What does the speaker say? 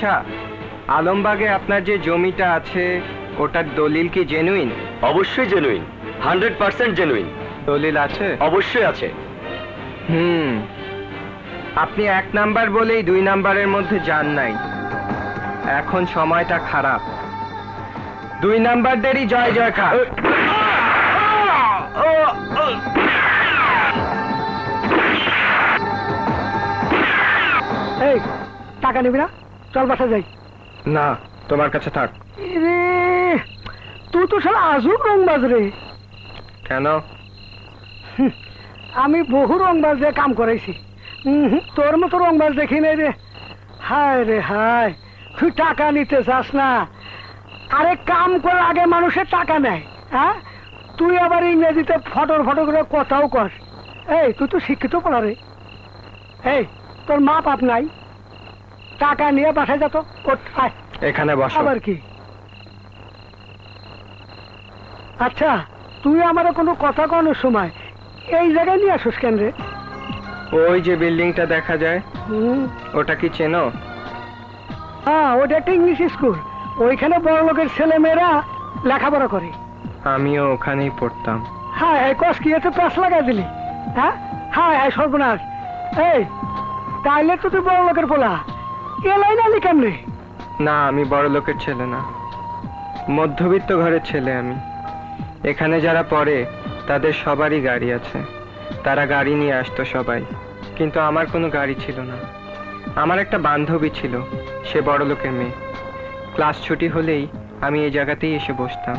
আচ্ছা, আলমবাগে আপনার যে জমিটা আছে ওটার দলিল কি জেনুইন? অবশ্যই জেনুইন, 100% জেনুইন। দলিল আছে? অবশ্যই আছে। আপনি 1 নাম্বার বলেই 2 নাম্বারের মধ্যে যান নাই। এখন সময়টা খারাপ। 2 নাম্বারদেরই জয় জয়কার। এই টাকা নিবি না? চল বাসা যাই। না, তোমার কাছে থাক। রে তুই তো শালা আজব রংবাজ রে। কেন? আমি বহু রংবাজ দিয়ে কাম করাইছি, তোর মতো রংবাজ দেখি নাই রে। হায় রে হায়, তুই টাকা নিতে চাস না? আরে কাম করার আগে মানুষের টাকা নেয়, হ্যাঁ? তুই আবার ইংরেজিতে ফটর ফটর করে কথাও কর। এই তুই তো শিক্ষিত পড়া রে। এই তোর মা বাপ নাই? টাকা নিয়ে বাসায় যেত। এখানে বসো। আবার কি? আচ্ছা, তুই আমার কোনো কথা কনোর সময় এই জায়গায় নিয়ে আসিস কেন রে? ওই যে বিল্ডিংটা দেখা যায়, ওটা কি চেনো? হ্যাঁ, ওটা একটা ইংলিশ স্কুল। ওইখানে বড় লোকের ছেলে মেয়েরা লেখাপড়া করে। আমিও ওখানেই পড়তাম। হ্যাঁ হ্যাঁ, কস কি এতে প্যাস লাগাই দিলি? হ্যাঁ হ্যাঁ হ্যাঁ, সর্বনাশ। এই তাইলে তো তুই বড় লোকের পোলা, এ লাইন আলি কেমনে? না, আমি বড় লোকের ছেলে না, মধ্যবিত্ত ঘরের ছেলে আমি। এখানে যারা পড়ে তাদের সবারই গাড়ি আছে, তারা গাড়ি নিয়ে আসতো সবাই, কিন্তু আমার কোনো গাড়ি ছিল না। আমার একটা বান্ধবী ছিল, সে বড় লোকের মেয়ে। ক্লাস ছুটি হলেই আমি এই জায়গাতেই এসে বসতাম।